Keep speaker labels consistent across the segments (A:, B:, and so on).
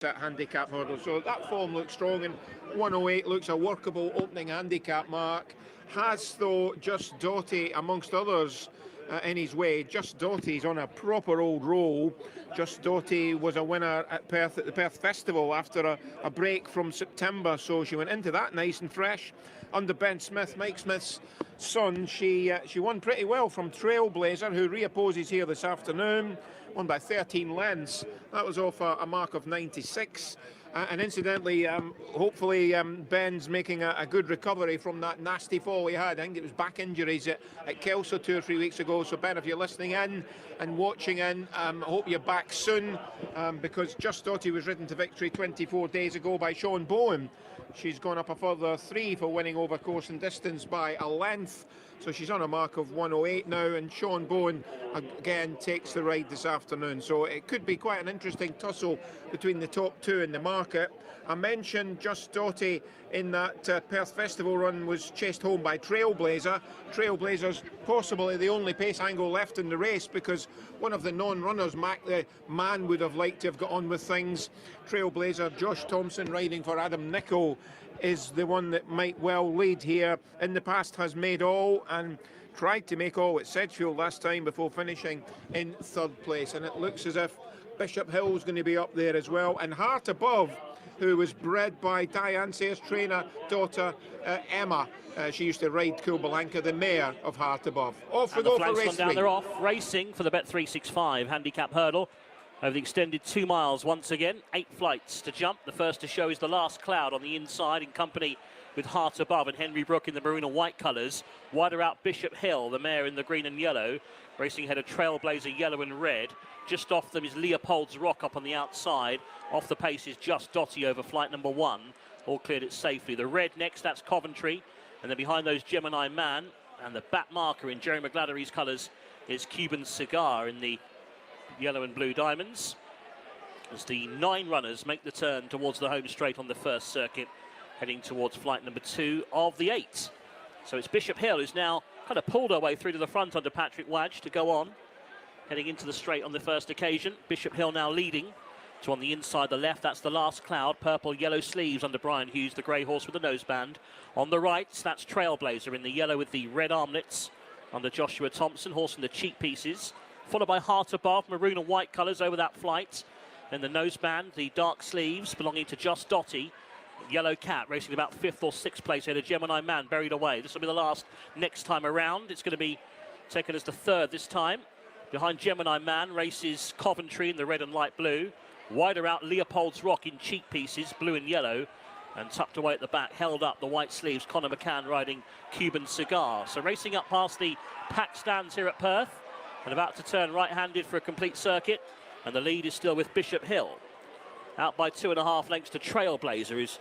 A: that handicap hurdle. So that form looks strong, and 108 looks a workable opening handicap mark. Has, though, Just Dotty, amongst others, in his way. Just Dotty's on a proper old roll. Just Dotty was a winner at Perth at the Perth Festival after a break from September, so she went into that nice and fresh under Ben Smith, Mike Smith's son. She won pretty well from Trailblazer, who reopposes here this afternoon. Won by 13 lengths. That was off a mark of 96. And incidentally, hopefully Ben's making a good recovery from that nasty fall he had. I think it was back injuries at Kelso 2 or 3 weeks ago. So Ben, if you're listening in and watching in, I hope you're back soon, because Just Dotty was ridden to victory 24 days ago by Sean Bowen. She's gone up a further 3 for winning over course and distance by a length. So she's on a mark of 108 now, and Sean Bowen again takes the ride this afternoon. So it could be quite an interesting tussle between the top two in the market. I mentioned Just Dotty in that Perth Festival run was chased home by Trailblazer. Trailblazer's possibly the only pace angle left in the race, because one of the non-runners, Mac the Man, would have liked to have got on with things. Trailblazer, Josh Thompson riding for Adam Nichol, is the one that might well lead here. In the past has made all and tried to make all at Sedgefield last time before finishing in third place, and it looks as if Bishop Hill's going to be up there as well. And Heart Above, who was bred by Diane Sayers' trainer daughter Emma. She used to ride Kulbalanka, the mare of Heart Above. Off we go for race 3.
B: They're off, racing for the Bet365 handicap hurdle over the extended 2 miles once again. 8 flights to jump. The first to show is The Last Cloud on the inside, in company with Heart Above and Henry Brook in the maroon and white colours. Wider out Bishop Hill, the mare in the green and yellow, racing ahead of Trailblazer yellow and red. Just off them is Leopold's Rock up on the outside. Off the pace is Just Dotty over flight number 1. All cleared it safely. The red next, that's Coventry. And then behind those, Gemini Man. And the back marker in Jerry McGladdery's colours is Cuban Cigar in the yellow and blue diamonds. As the 9 runners make the turn towards the home straight on the first circuit, heading towards flight number 2 of the 8. So it's Bishop Hill who's now kind of pulled her way through to the front under Patrick Wadge to go on. Heading into the straight on the first occasion. Bishop Hill now leading. So on the inside, the left, that's The Last Cloud. Purple, yellow sleeves under Brian Hughes, the grey horse with the noseband. On the right, that's Trailblazer in the yellow with the red armlets under Joshua Thompson, horse in the cheek pieces. Followed by Heart Above, maroon and white colours over that flight. Then the noseband, the dark sleeves belonging to Just Dotty. Yellow Cat racing about 5th or 6th place ahead of Gemini Man, buried away. This will be the last next time around. It's going to be taken as the 3rd this time. Behind Gemini Man races Coventry in the red and light blue. Wider out Leopold's Rock in cheek pieces, blue and yellow. And tucked away at the back, held up the white sleeves, Conor McCann riding Cuban Cigar. So racing up past the pack stands here at Perth, and about to turn right-handed for a complete circuit. And the lead is still with Bishop Hill. Out by 2.5 lengths to Trailblazer, who's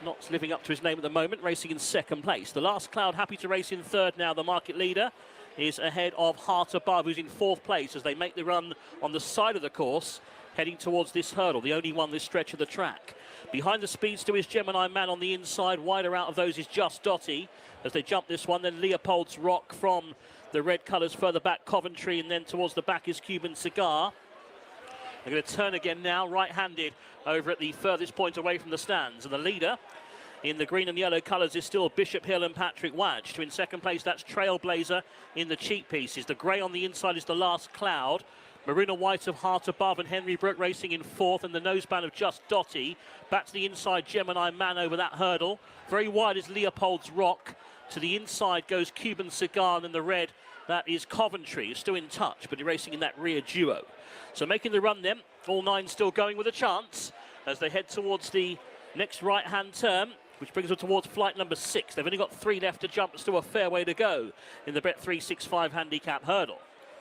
B: not living up to his name at the moment, racing in 2nd place. The Last Cloud happy to race in 3rd now. The market leader is ahead of Heart Above, who's in 4th place as they make the run on the side of the course, heading towards this hurdle, the only one this stretch of the track. Behind the speedster is Gemini Man on the inside. Wider out of those is Just Dotty as they jump this one. Then Leopold's Rock from the red colours further back, Coventry, and then towards the back is Cuban Cigar. They're going to turn again now, right-handed over at the furthest point away from the stands. And the leader in the green and yellow colours is still Bishop Hill and Patrick Wadge. To in 2nd place, that's Trailblazer in the cheek pieces. The grey on the inside is The Last Cloud. Maroon and white of Heart Above and Henry Brook racing in 4th, and the noseband of Just Dotty. Back to the inside, Gemini Man over that hurdle. Very wide is Leopold's Rock. To the inside goes Cuban Cigar, and then the red, that is Coventry. He's still in touch, but he's racing in that rear duo. So making the run then, all 9 still going with a chance as they head towards the next right-hand turn, which brings them towards flight number 6. They've only got 3 left to jump, still a fair way to go in the Bet365 handicap hurdle.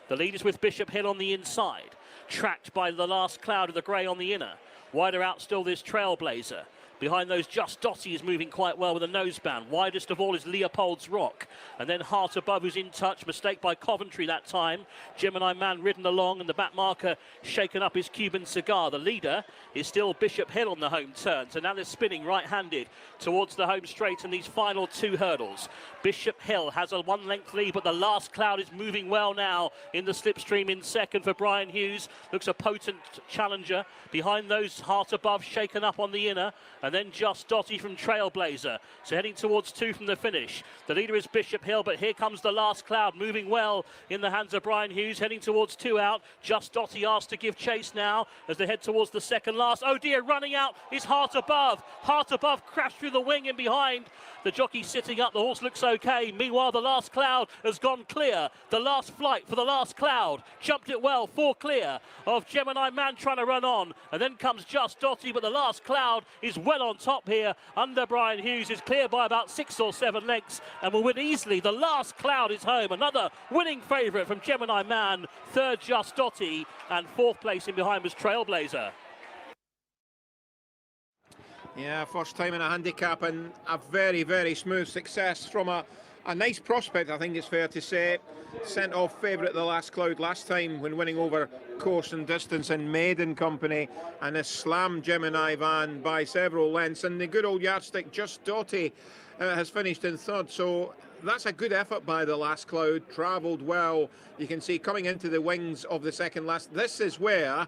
B: The lead is with Bishop Hill on the inside, tracked by The Last Cloud of the grey on the inner. Wider out still this Trailblazer. Behind those, Just Dotty is moving quite well with a noseband. Widest of all is Leopold's Rock. And then Heart Above, who's in touch. Mistake by Coventry that time. Gemini Man ridden along, and the back marker shaken up is Cuban Cigar. The leader is still Bishop Hill on the home turn. So now they're spinning right-handed towards the home straight in these final 2 hurdles. Bishop Hill has a 1-length lead, but the last cloud is moving well now in the slipstream in second for Brian Hughes. Looks a potent challenger. Behind those, Heart Above shaken up on the inner. And then Just Dotty from Trailblazer. So heading towards 2 from the finish. The leader is Bishop Hill, but here comes the last cloud, moving well in the hands of Brian Hughes, heading towards 2 out. Just Dotty asked to give chase now as they head towards the second last. Oh dear, running out is Heart Above. Heart Above crashed through the wing in behind. The jockey sitting up, the horse looks okay. Meanwhile, the last cloud has gone clear. The last flight for the last cloud. Jumped it well, 4 clear of Gemini Man trying to run on. And then comes Just Dotty, but the last cloud is well on top here. Under Brian Hughes is clear by about 6 or 7 lengths and will win easily. The last cloud is home. Another winning favourite from Gemini Man. 3rd, Just Dotty. And 4th place in behind was Trailblazer.
A: Yeah, first time in a handicap and a very, very smooth success from a nice prospect, I think it's fair to say. Sent off favourite the last cloud last time when winning over course and distance in Maiden Company, and has slammed Gemini Van by several lengths. And the good old yardstick Just Dotty has finished in 3rd, so that's a good effort by the last cloud. Travelled well. You can see coming into the wings of the second last. This is where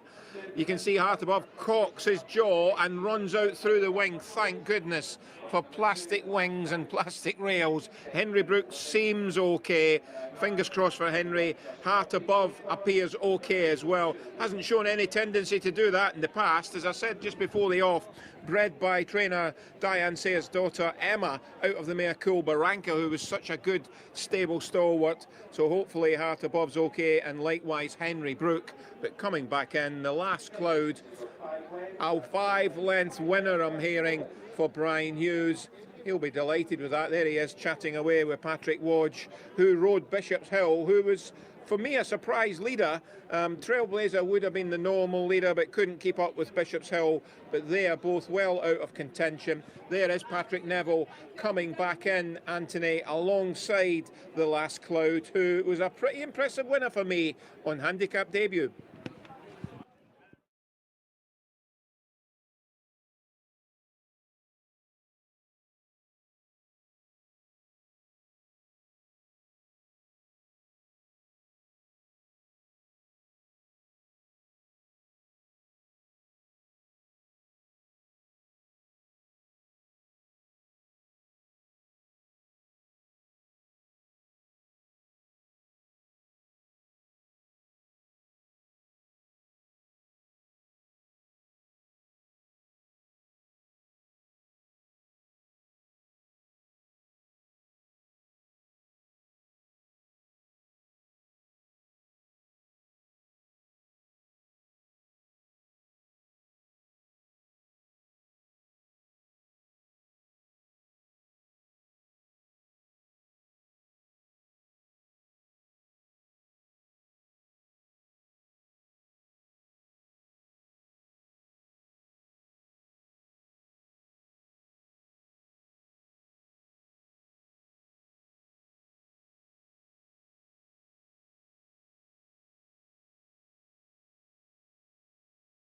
A: you can see Heart Above cocks his jaw and runs out through the wing. Thank goodness for plastic wings and plastic rails. Henry Brooks seems okay. Fingers crossed for Henry. Heart Above appears okay as well. Hasn't shown any tendency to do that in the past. As I said just before the off, bred by trainer Diane Sayers' daughter Emma out of the mare Cool Barranca, who was such a good stable stalwart. So hopefully Heart Above's okay, and likewise Henry Brook. But coming back in, the last cloud, a 5-length winner I'm hearing for Brian Hughes. He'll be delighted with that. There he is chatting away with Patrick Wodge, who rode Bishop's Hill, who was, for me, a surprise leader. Trailblazer would have been the normal leader, but couldn't keep up with Bishop's Hill. But they are both well out of contention. There is Patrick Neville coming back in, Anthony, alongside the last cloud, who was a pretty impressive winner for me on handicap debut.